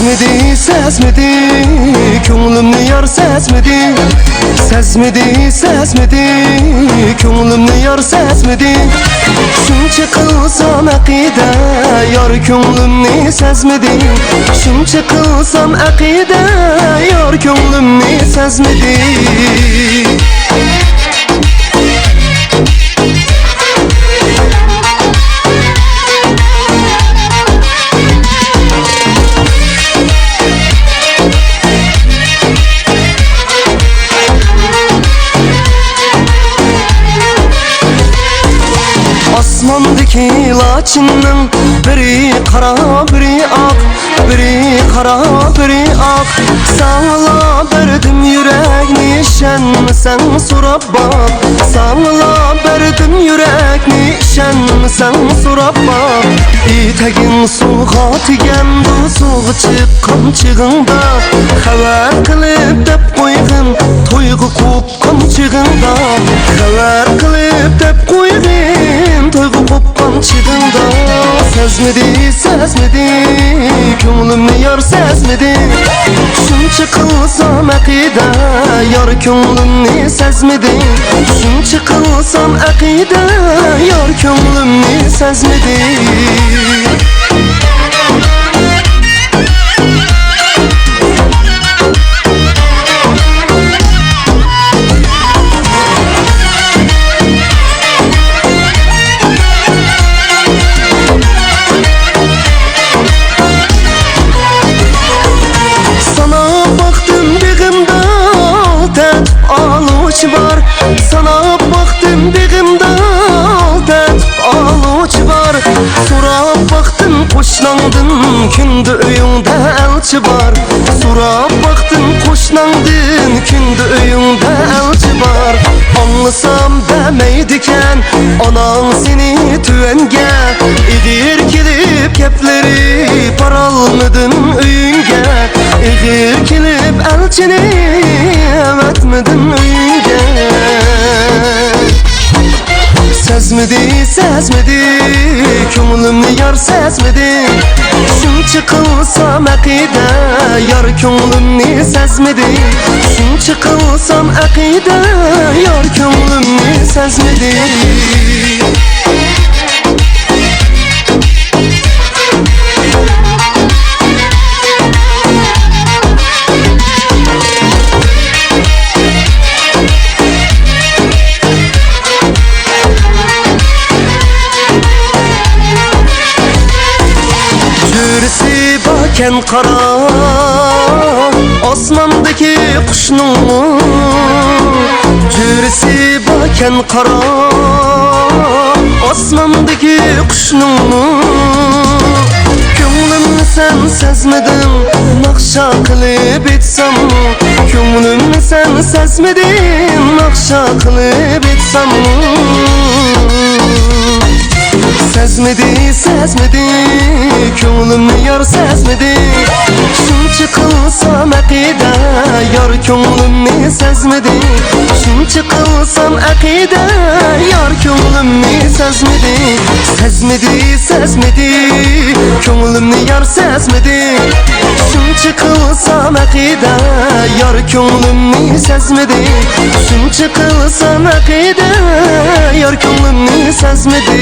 Sezmedi, sezmedi, ko'nglimni yar sezmedi. Sezmedi, sezmedi, ko'nglimni yar sezmedi. Shuncha qilsam aqida, yar ko'nglimni sezmedi. Shuncha qilsam aqida, yar ko'nglimni sezmedi. Osmondaki lachinning biri qora biri oq, biri qora biri oq. Sağla berdim yürekni, ishonmasang so'rab bak. Sağla berdim yürekni, ishonmasang so'rab bak. Etaging suvga tegandu, suvga chiqqan chig'ingda xabar qilib deb qo'ygin, to'yga qo'pqan chig'ingda xabar qilib deb qo'ygin, to'yga qo'pqan chig'ingda. Sezmedi, sezmedi, ko'nglimni yar sezmedi. Shuncha qilsam aqida, yar ko'nglimni sezmedi. Shuncha qilsam aqida, yar ko'nglimni sezmedi. Var. Sana baktım begimde aldat alıcı var. Sorab baktım qo'shnangdin kunda uyingda elchi var. Sorab baktım qo'shnangdin kunda uyingda elchi var. Anlasam demaydikan onang seni tuvanga, edir kelib kepleri paralmadin uyingga. Egir kelib elchini emetmedin uyingga. Sezmedi, sezmedi, ko'nglimni yar sezmedi. Shuncha qilsam aqida, yar ko'nglimni sezmedi. Shuncha qilsam aqida, yar ko'nglimni sezmedi. Ken qara osmondagi qushning jurisi bakan qara osmondagi qushning ko'nglimni sen sezmedin, naqsha qilib etsam. Ko'nglimni sen sezmedin, naqsha qilib etsam. Sezmedi, sezmedi, ko'nglimni yar sezmedi. Shuncha qilsam aqida, yar ko'nglimni sezmedi. Shuncha qilsam aqida, yar ko'nglimni sezmedi. Sezmedi, sezmedi, ko'nglimni yar sezmedi. Shuncha qilsam aqida, yar ko'nglimni sezmedi. Shuncha qilsam aqida, yar ko'nglimni sezmedi.